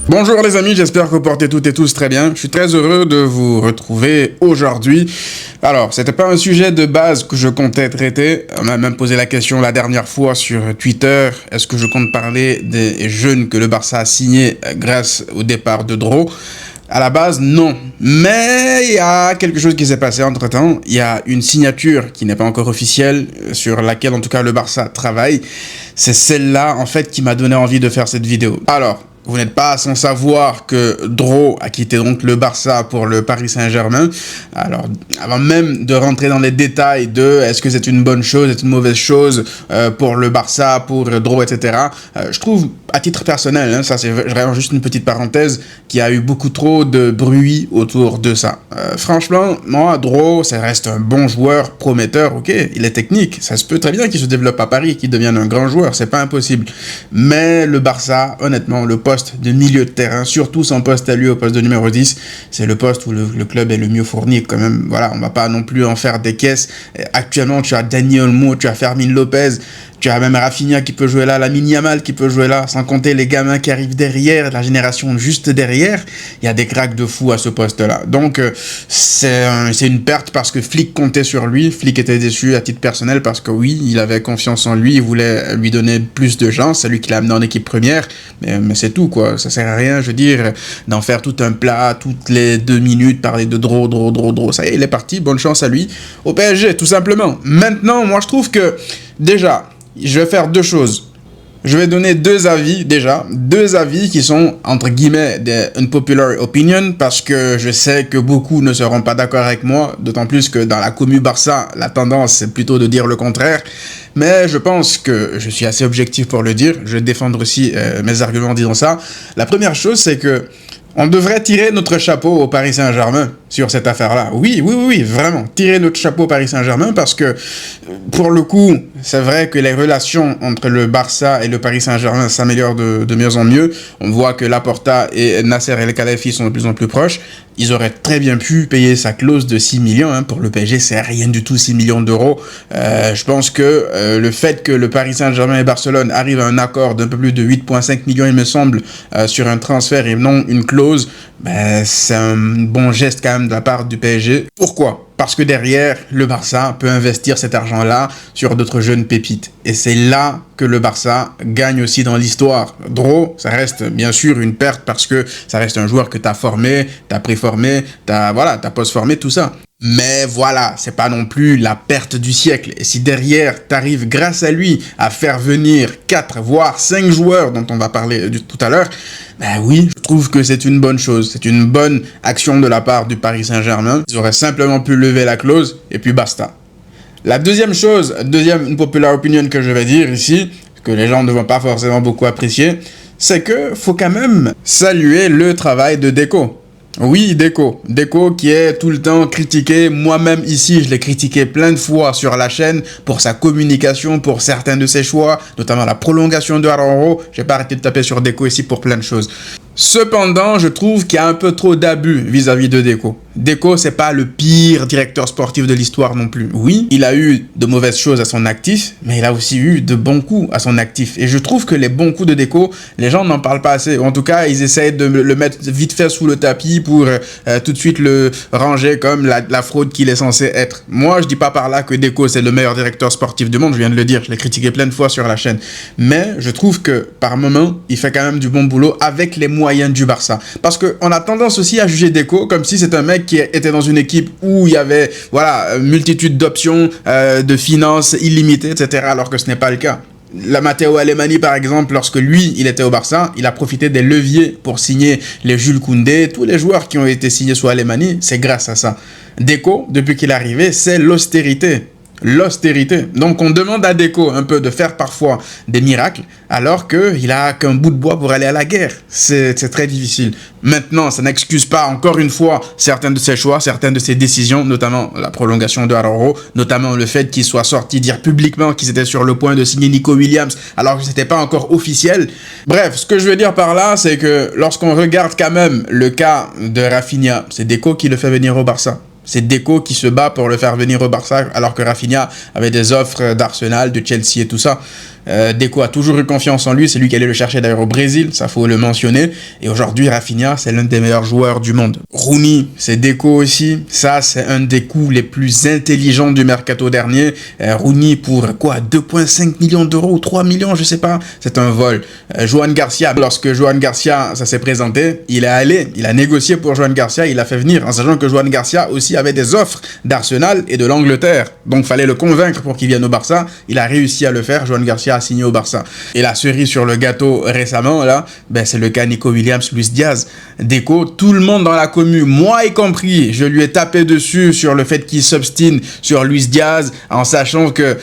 Bonjour les amis, j'espère que vous portez toutes et tous très bien. Je suis très heureux de vous retrouver aujourd'hui. Alors, c'était pas un sujet de base que je comptais traiter. On m'a même posé la question la dernière fois sur Twitter. Est-ce que je compte parler des jeunes que le Barça a signés grâce au départ de Dro? À la base, non. Mais il y a quelque chose qui s'est passé entre-temps. Il y a une signature qui n'est pas encore officielle, sur laquelle en tout cas le Barça travaille. C'est celle-là, en fait, qui m'a donné envie de faire cette vidéo. Alors, vous n'êtes pas sans savoir que Dro a quitté donc le Barça pour le Paris Saint-Germain. Alors, avant même de rentrer dans les détails de est-ce que c'est une bonne chose, c'est une mauvaise chose pour le Barça, pour Dro, etc. Je trouve, à titre personnel, ça c'est vraiment juste une petite parenthèse, qu'il y a eu beaucoup trop de bruit autour de ça. Franchement, moi, Dro, ça reste un bon joueur, prometteur, ok, il est technique, ça se peut très bien qu'il se développe à Paris, qu'il devienne un grand joueur, c'est pas impossible. Mais le Barça, honnêtement, le poste de milieu de terrain, surtout son poste à lui au poste de numéro 10, c'est le poste où le club est le mieux fourni quand même. Voilà, on va pas non plus en faire des caisses. Actuellement, tu as Dani Olmo, tu as Fermín López, tu as même Rafinha qui peut jouer là, Lamine Yamal qui peut jouer là, sans compter les gamins qui arrivent derrière, la génération juste derrière. Il y a des cracks de fou à ce poste-là. Donc, c'est une perte parce que Flick comptait sur lui. Flick était déçu à titre personnel parce que oui, il avait confiance en lui, il voulait lui donner plus de chance. C'est lui qui l'a amené en équipe première, mais c'est tout, quoi. Ça sert à rien, je veux dire, d'en faire tout un plat, toutes les 2 minutes, parler de Dro. Ça y est, il est parti, bonne chance à lui. Au PSG, tout simplement. Maintenant, moi, je trouve que, déjà, je vais faire 2 choses. Je vais donner 2 avis déjà, 2 avis qui sont entre guillemets des unpopular opinion parce que je sais que beaucoup ne seront pas d'accord avec moi, d'autant plus que dans la commu Barça, la tendance c'est plutôt de dire le contraire. Mais je pense que je suis assez objectif pour le dire, je vais défendre aussi mes arguments en disant ça. La première chose c'est que on devrait tirer notre chapeau au Paris Saint-Germain sur cette affaire-là. Oui, vraiment. Tirer notre chapeau au Paris Saint-Germain parce que, pour le coup, c'est vrai que les relations entre le Barça et le Paris Saint-Germain s'améliorent de mieux en mieux. On voit que Laporta et Nasser El Khelaifi sont de plus en plus proches. Ils auraient très bien pu payer sa clause de 6 millions. Pour le PSG, c'est rien du tout, 6 millions d'euros. Je pense que le fait que le Paris Saint-Germain et Barcelone arrivent à un accord d'un peu plus de 8,5 millions, il me semble, sur un transfert et non une clause, c'est un bon geste quand même de la part du PSG. Pourquoi ? Parce que derrière, le Barça peut investir cet argent-là sur d'autres jeunes pépites. Et c'est là que le Barça gagne aussi dans l'histoire. Dro, ça reste bien sûr une perte parce que ça reste un joueur que tu as formé, tu as préformé, tu as post-formé, tout ça. Mais voilà, c'est pas non plus la perte du siècle. Et si derrière, t'arrives grâce à lui à faire venir 4 voire 5 joueurs dont on va parler tout à l'heure, oui, je trouve que c'est une bonne chose. C'est une bonne action de la part du Paris Saint-Germain. Ils auraient simplement pu lever la clause et puis basta. La deuxième chose, une popular opinion que je vais dire ici, que les gens ne vont pas forcément beaucoup apprécier, c'est que faut quand même saluer le travail de Deco. Oui, Deco qui est tout le temps critiqué. Moi-même ici, je l'ai critiqué plein de fois sur la chaîne pour sa communication, pour certains de ses choix, notamment la prolongation de Araujo. J'ai pas arrêté de taper sur Deco ici pour plein de choses. Cependant, je trouve qu'il y a un peu trop d'abus vis-à-vis de Deco. Deco, c'est pas le pire directeur sportif de l'histoire non plus. Oui, il a eu de mauvaises choses à son actif, mais il a aussi eu de bons coups à son actif. Et je trouve que les bons coups de Deco, les gens n'en parlent pas assez. En tout cas, ils essayent de le mettre vite fait sous le tapis pour tout de suite le ranger comme la fraude qu'il est censé être. Moi, je dis pas par là que Deco, c'est le meilleur directeur sportif du monde, je viens de le dire, je l'ai critiqué plein de fois sur la chaîne. Mais je trouve que, par moment, il fait quand même du bon boulot avec les moyens du Barça. Parce qu'on a tendance aussi à juger Deco comme si c'est un mec qui était dans une équipe où il y avait multitude d'options, de finances illimitées, etc. alors que ce n'est pas le cas. La Matteo Alemany par exemple, lorsque lui il était au Barça, il a profité des leviers pour signer les Jules Koundé, tous les joueurs qui ont été signés sous Alemany, c'est grâce à ça. Deco, depuis qu'il est arrivé, c'est l'austérité. Donc on demande à Deco un peu de faire parfois des miracles alors qu'il a qu'un bout de bois pour aller à la guerre. C'est très difficile. Maintenant, ça n'excuse pas encore une fois certains de ses choix, certaines de ses décisions, notamment la prolongation de Araujo, notamment le fait qu'il soit sorti dire publiquement qu'ils étaient sur le point de signer Nico Williams alors que c'était pas encore officiel. Bref, ce que je veux dire par là, c'est que lorsqu'on regarde quand même le cas de Rafinha, c'est Deco qui le fait venir au Barça. C'est Deco qui se bat pour le faire venir au Barça alors que Rafinha avait des offres d'Arsenal, de Chelsea et tout ça. Deco a toujours eu confiance en lui, c'est lui qui allait le chercher d'ailleurs au Brésil, ça faut le mentionner. Et aujourd'hui, Rafinha, c'est l'un des meilleurs joueurs du monde. Rooney, c'est Deco aussi. Ça, c'est un des coups les plus intelligents du mercato dernier. Rooney pour quoi, 2,5 millions d'euros ou 3 millions, je sais pas. C'est un vol. Johan Garcia, lorsque Johan Garcia, ça s'est présenté, il a négocié pour Johan Garcia, il a fait venir, en sachant que Johan Garcia aussi avait des offres d'Arsenal et de l'Angleterre. Donc, fallait le convaincre pour qu'il vienne au Barça. Il a réussi à le faire. Johan Garcia a signé au Barça. Et la cerise sur le gâteau récemment, là, ben, c'est le cas Nico Williams, Luis Diaz. Deco, tout le monde dans la commu, moi y compris, je lui ai tapé dessus sur le fait qu'il s'obstine sur Luis Diaz, en sachant que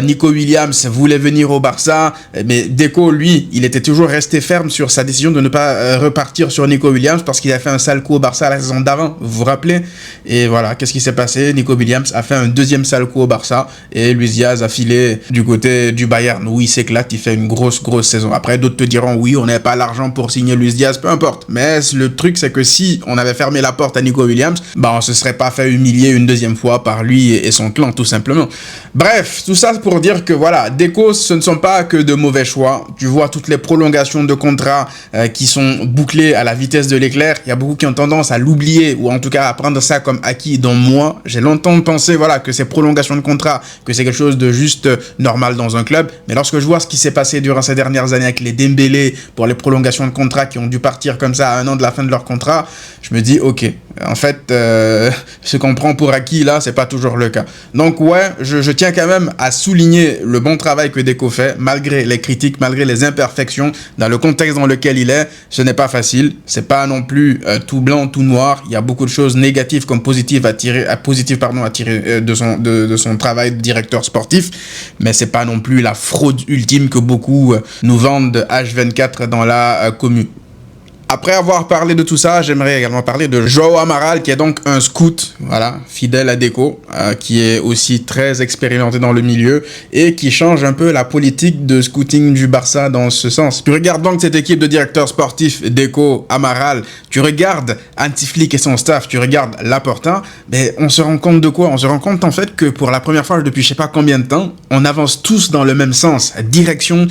Nico Williams voulait venir au Barça. Mais Deco, lui, il était toujours resté ferme sur sa décision de ne pas repartir sur Nico Williams parce qu'il a fait un sale coup au Barça la saison d'avant, vous vous rappelez? Et voilà, qu'est-ce qui s'est passé? Nico Williams a fait un deuxième sale coup au Barça et Luis Diaz a filé du côté du Bayern où il s'éclate, il fait une grosse saison. Après, d'autres te diront oui, on n'avait pas l'argent pour signer Luis Diaz, peu importe. Mais le truc, c'est que si on avait fermé la porte à Nico Williams, bah on se serait pas fait humilier une deuxième fois par lui et son clan, tout simplement. Bref, tout ça pour dire que voilà, Deco, ce ne sont pas que de mauvais choix. Tu vois toutes les prolongations de contrats qui sont bouclées à la vitesse de l'éclair. Il y a beaucoup qui ont tendance à l'oublier ou en tout cas à prendre ça comme acquis, dont moi. J'ai longtemps pensé voilà, que ces prolongations de contrats, que c'est quelque chose de juste normal dans un club. Mais lorsque je vois ce qui s'est passé durant ces dernières années avec les Dembélé pour les prolongations de contrats qui ont dû partir comme ça à 1 an de la fin de leur contrat, je me dis ok, en fait, ce qu'on prend pour acquis là, c'est pas toujours le cas. Donc ouais, je tiens quand même à souligner le bon travail que Deco fait, malgré les critiques, malgré les imperfections, dans le contexte dans lequel il est, ce n'est pas facile, c'est pas non plus tout blanc, tout noir, il y a beaucoup de choses négatives comme positives à tirer de son travail de directeur sportif, mais c'est pas non plus la fraude ultime que beaucoup nous vendent de H24 dans la commune. Après avoir parlé de tout ça, j'aimerais également parler de João Amaral, qui est donc un scout, voilà, fidèle à Deco, qui est aussi très expérimenté dans le milieu et qui change un peu la politique de scouting du Barça dans ce sens. Tu regardes donc cette équipe de directeurs sportifs, Deco, Amaral, tu regardes Hansi Flick et son staff, tu regardes Laporta, mais on se rend compte de quoi? On se rend compte en fait que pour la première fois depuis je sais pas combien de temps, on avance tous dans le même sens. Direction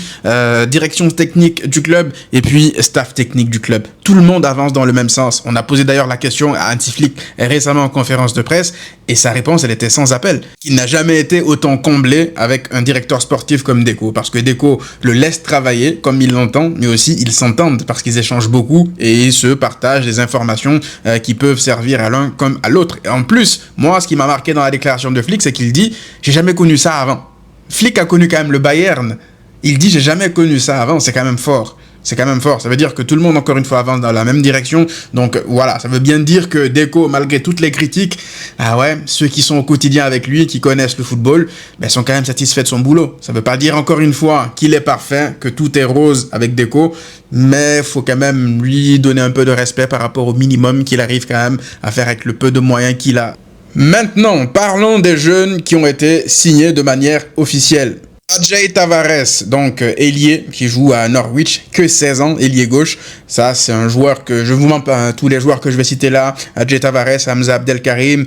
technique du club et puis staff technique du club. Tout le monde avance dans le même sens. On a posé d'ailleurs la question à Hansi Flick récemment en conférence de presse et sa réponse, elle était sans appel. Il n'a jamais été autant comblé avec un directeur sportif comme Deco parce que Deco le laisse travailler comme il l'entend, mais aussi ils s'entendent parce qu'ils échangent beaucoup et ils se partagent des informations qui peuvent servir à l'un comme à l'autre. Et en plus, moi, ce qui m'a marqué dans la déclaration de Flick, c'est qu'il dit « J'ai jamais connu ça avant ». Flick a connu quand même le Bayern. Il dit « J'ai jamais connu ça avant », c'est quand même fort. C'est quand même fort. Ça veut dire que tout le monde, encore une fois, avance dans la même direction. Donc, voilà. Ça veut bien dire que Deco, malgré toutes les critiques, ah ouais, ceux qui sont au quotidien avec lui, qui connaissent le football, ben, sont quand même satisfaits de son boulot. Ça veut pas dire, encore une fois, qu'il est parfait, que tout est rose avec Deco, mais faut quand même lui donner un peu de respect par rapport au minimum qu'il arrive quand même à faire avec le peu de moyens qu'il a. Maintenant, parlons des jeunes qui ont été signés de manière officielle. Adjei Tavares, donc ailier qui joue à Norwich, que 16 ans, ailier gauche. Ça, c'est un joueur que je vous mens pas, hein, tous les joueurs que je vais citer là, Adjei Tavares, Hamza Abdelkarim,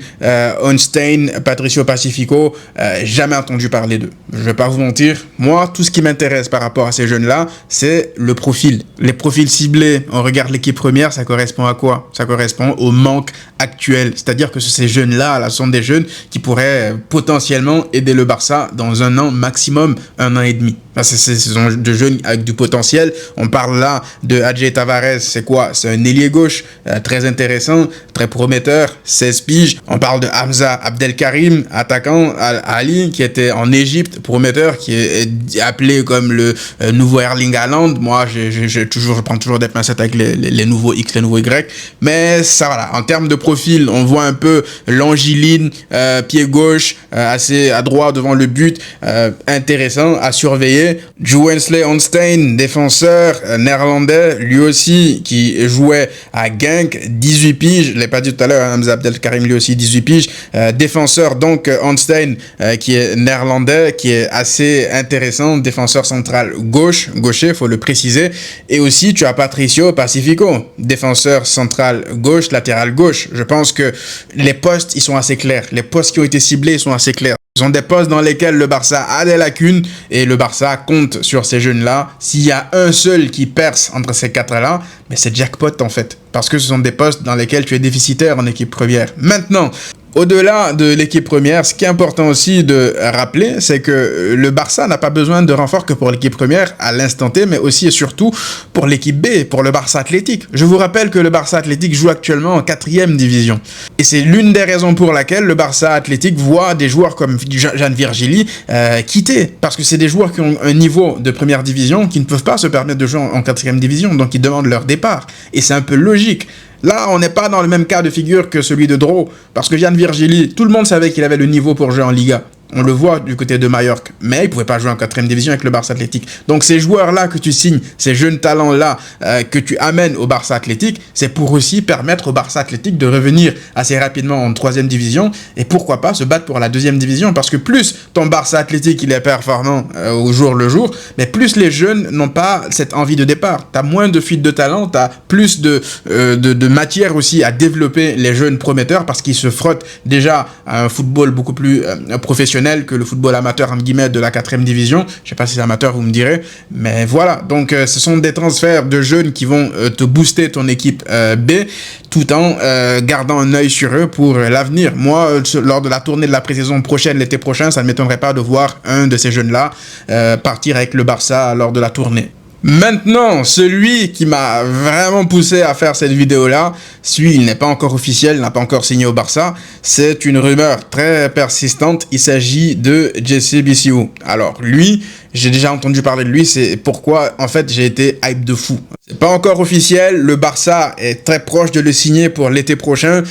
Onstein, Patricio Pacifico, jamais entendu parler d'eux. Je vais pas vous mentir, moi, tout ce qui m'intéresse par rapport à ces jeunes-là, c'est le profil. Les profils ciblés, on regarde l'équipe première, ça correspond à quoi? Ça correspond au manque actuel. C'est-à-dire que ces jeunes-là, là, sont des jeunes qui pourraient potentiellement aider le Barça dans 1 an maximum, 1 an et demi. Ce sont de jeunes avec du potentiel. On parle là de Adjei Tavares, c'est quoi? C'est un ailier gauche très intéressant, très prometteur, 16 piges. On parle de Hamza Abdelkarim, attaquant Ali, qui était en Égypte, prometteur, qui est appelé comme le nouveau Erling Haaland. Moi, je prends toujours des pincettes avec les nouveaux X, les nouveaux Y. Mais ça, voilà, en termes de profil, on voit un peu l'Angiline, pied gauche, assez adroit devant le but, intéressant à surveiller. Joensley Onstein, défenseur néerlandais, lui aussi qui jouait à Genk, 18 piges, je l'ai pas dit tout à l'heure, Hamza Abdelkarim lui aussi 18 piges, défenseur donc Onstein qui est néerlandais, qui est assez intéressant, défenseur central gaucher, faut le préciser, et aussi tu as Patricio Pacifico, défenseur central gauche, latéral gauche. Je pense que les postes ils sont assez clairs, les postes qui ont été ciblés sont assez clairs. Ce sont des postes dans lesquels le Barça a des lacunes et le Barça compte sur ces jeunes-là. S'il y a un seul qui perce entre ces quatre-là, mais c'est jackpot en fait. Parce que ce sont des postes dans lesquels tu es déficitaire en équipe première. Maintenant, au-delà de l'équipe première, ce qui est important aussi de rappeler, c'est que le Barça n'a pas besoin de renfort que pour l'équipe première à l'instant T, mais aussi et surtout pour l'équipe B, pour le Barça Athlétique. Je vous rappelle que le Barça Athlétique joue actuellement en 4e division. Et c'est l'une des raisons pour laquelle le Barça Athlétique voit des joueurs comme Jan Virgili quitter. Parce que c'est des joueurs qui ont un niveau de première division qui ne peuvent pas se permettre de jouer en 4e division, donc ils demandent leur départ. Et c'est un peu logique. Là, on n'est pas dans le même cas de figure que celui de Dro, parce que Jan Virgili, tout le monde savait qu'il avait le niveau pour jouer en Liga. On le voit du côté de Majorque, mais il ne pouvait pas jouer en 4e division avec le Barça Athlétique. Donc ces joueurs-là que tu signes, ces jeunes talents-là que tu amènes au Barça Athlétique, c'est pour aussi permettre au Barça Athlétique de revenir assez rapidement en 3e division et pourquoi pas se battre pour la 2e division, parce que plus ton Barça Athlétique il est performant au jour le jour, mais plus les jeunes n'ont pas cette envie de départ. Tu as moins de fuite de talent, tu as plus de matière aussi à développer les jeunes prometteurs parce qu'ils se frottent déjà à un football beaucoup plus professionnel que le football amateur entre guillemets de la 4e division. Je sais pas si c'est amateur, vous me direz, mais voilà. Donc ce sont des transferts de jeunes qui vont te booster ton équipe B tout en gardant un œil sur eux pour l'avenir. Moi, lors de la tournée de la pré-saison prochaine, l'été prochain, ça ne m'étonnerait pas de voir un de ces jeunes-là partir avec le Barça lors de la tournée. Maintenant, celui qui m'a vraiment poussé à faire cette vidéo-là, il n'est pas encore officiel, n'a pas encore signé au Barça, c'est une rumeur très persistante, il s'agit de Jesse Bissiou. Alors lui, j'ai déjà entendu parler de lui, c'est pourquoi en fait j'ai été hype de fou. C'est pas encore officiel, le Barça est très proche de le signer pour l'été prochain,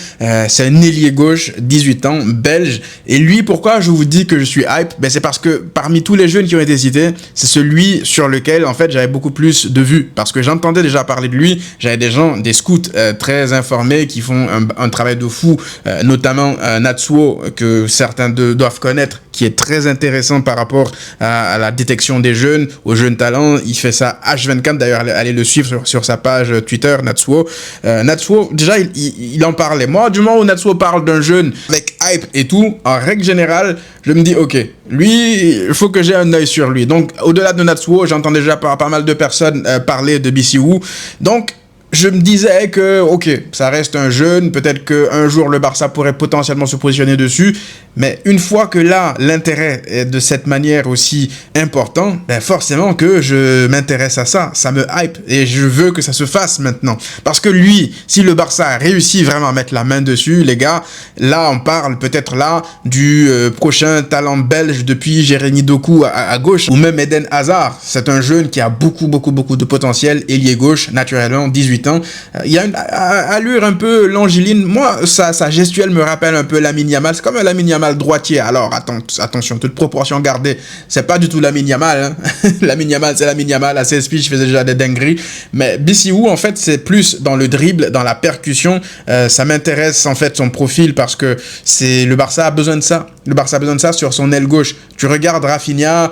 c'est un ailier gauche, 18 ans, belge, et lui pourquoi je vous dis que je suis hype, ben c'est parce que parmi tous les jeunes qui ont été cités, c'est celui sur lequel en fait j'avais beaucoup plus de vues, parce que j'entendais déjà parler de lui, j'avais des gens, des scouts très informés qui font un travail de fou, notamment Natsuo que certains doivent connaître, qui est très intéressant par rapport à la détection des jeunes, aux jeunes talents. Il fait ça H24, d'ailleurs, allez le suivre sur sa page Twitter, Natsuo. Natsuo, déjà, il en parlait. Moi, du moment où Natsuo parle d'un jeune avec hype et tout, en règle générale, je me dis, ok, lui, il faut que j'ai un œil sur lui. Donc, au-delà de Natsuo, j'entends déjà pas mal de personnes parler de Bissiou. Donc, je me disais que, ok, ça reste un jeune, peut-être qu'un jour le Barça pourrait potentiellement se positionner dessus, mais une fois que là, l'intérêt est de cette manière aussi important, ben forcément que je m'intéresse à ça, ça me hype, et je veux que ça se fasse maintenant. Parce que lui, si le Barça réussit vraiment à mettre la main dessus, les gars, là on parle peut-être là du prochain talent belge depuis Jérémy Doku à gauche, ou même Eden Hazard. C'est un jeune qui a beaucoup de potentiel, ailier gauche, naturellement, 18 ans. Il y a une allure un peu longiline. Moi, sa gestuelle me rappelle un peu Lamine Yamal. C'est comme un Lamine Yamal droitier. Alors, attention, toute proportion gardée. C'est pas du tout Lamine Yamal. Hein. Lamine Yamal, c'est Lamine Yamal. À 16 piges, je faisais déjà des dingueries. Mais Bissiou, en fait, c'est plus dans le dribble, dans la percussion. Ça m'intéresse, en fait, son profil parce que le Barça a besoin de ça. Le Barça a besoin de ça sur son aile gauche. Tu regardes Rafinha,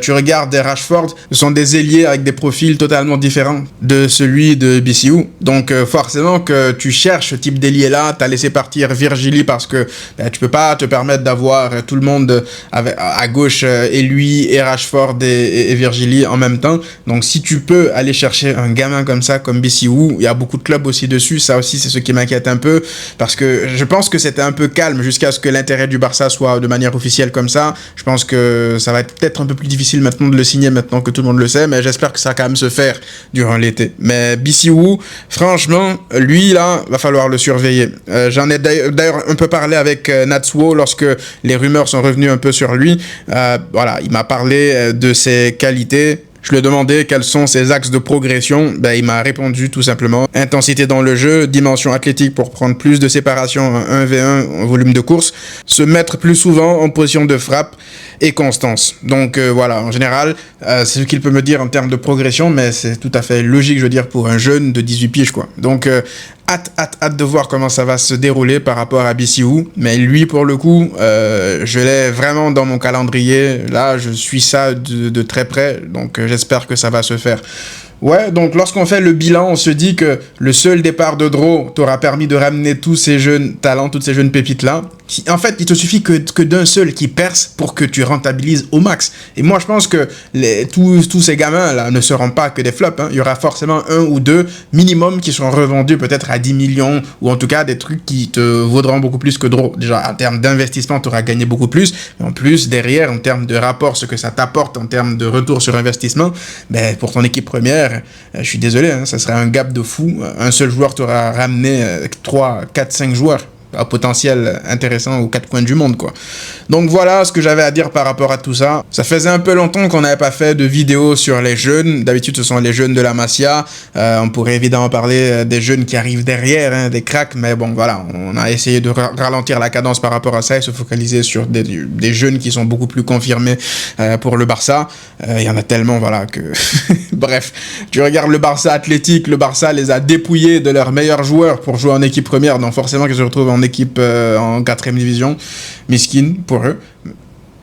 tu regardes Rashford. Ce sont des ailiers avec des profils totalement différents de celui de Bissiou. Donc, forcément que tu cherches ce type d'ailier-là. Tu as laissé partir Virgili parce que tu peux pas te permettre d'avoir tout le monde à gauche et lui et Rashford et Virgili en même temps. Donc si tu peux aller chercher un gamin comme ça, comme Bissiou, il y a beaucoup de clubs aussi dessus, ça aussi c'est ce qui m'inquiète un peu, parce que je pense que c'était un peu calme jusqu'à ce que l'intérêt du Barça soit de manière officielle comme ça. Je pense que ça va être peut-être un peu plus difficile maintenant de le signer maintenant que tout le monde le sait, mais j'espère que ça va quand même se faire durant l'été. Mais Bissiou, franchement, lui là, va falloir le surveiller. J'en ai d'ailleurs un peu parlé avec Natsuo lorsque les rumeurs sont revenues un peu sur lui. Voilà, il m'a parlé de ses qualités. Je lui ai demandé quels sont ses axes de progression. Il m'a répondu tout simplement intensité dans le jeu, dimension athlétique pour prendre plus de séparation en 1v1 en volume de course, se mettre plus souvent en position de frappe et constance. Donc voilà, en général, c'est ce qu'il peut me dire en termes de progression, mais c'est tout à fait logique, je veux dire, pour un jeune de 18 piges, quoi. Donc hâte de voir comment ça va se dérouler par rapport à Bissiou. Mais lui, pour le coup, je l'ai vraiment dans mon calendrier. Là, je suis ça de très près. Donc, j'espère que ça va se faire. Ouais, donc lorsqu'on fait le bilan, on se dit que le seul départ de Dro t'aura permis de ramener tous ces jeunes talents, toutes ces jeunes pépites-là. En fait, il te suffit que d'un seul qui perce pour que tu rentabilises au max. Et moi, je pense que tous ces gamins-là ne seront pas que des flops. Hein. Il y aura forcément un ou deux minimum qui seront revendus peut-être à 10 millions ou en tout cas des trucs qui te vaudront beaucoup plus que Draw. Déjà, en termes d'investissement, tu auras gagné beaucoup plus. Mais en plus, derrière, en termes de rapport, ce que ça t'apporte en termes de retour sur investissement, ben, pour ton équipe première, je suis désolé, hein, ça serait un gap de fou. Un seul joueur t'aura ramené 3, 4, 5 joueurs à potentiel intéressant aux quatre coins du monde, quoi. Donc voilà ce que j'avais à dire par rapport à tout ça. Ça faisait un peu longtemps qu'on n'avait pas fait de vidéo sur les jeunes. D'habitude, ce sont les jeunes de la Masia. On pourrait évidemment parler des jeunes qui arrivent derrière, hein, des cracks, mais bon, voilà, on a essayé de ralentir la cadence par rapport à ça et se focaliser sur des jeunes qui sont beaucoup plus confirmés pour le Barça. Il y en a tellement, voilà, que... Bref, tu regardes le Barça Athlétique, le Barça les a dépouillés de leurs meilleurs joueurs pour jouer en équipe première, donc forcément qu'ils se retrouvent en équipe en 4ème division, miskin pour eux.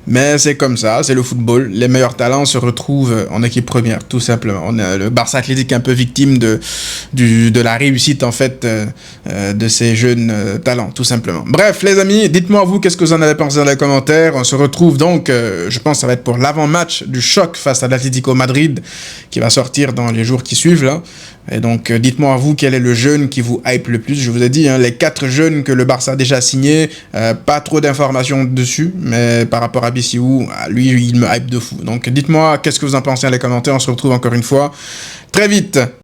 Mais c'est comme ça, c'est le football. Les meilleurs talents se retrouvent en équipe première, tout simplement. Le Barça Athlétique est un peu victime de la réussite, en fait, de ces jeunes talents, tout simplement. Bref, les amis, dites-moi vous, qu'est-ce que vous en avez pensé dans les commentaires. On se retrouve donc, je pense que ça va être pour l'avant-match du choc face à l'Atlético Madrid, qui va sortir dans les jours qui suivent, là. Et donc, dites-moi à vous, quel est le jeune qui vous hype le plus. Je vous ai dit, hein, les 4 jeunes que le Barça a déjà signés, pas trop d'informations dessus, mais par rapport à Bissiou, lui, il me hype de fou. Donc, dites-moi, qu'est-ce que vous en pensez dans les commentaires. On se retrouve encore une fois très vite.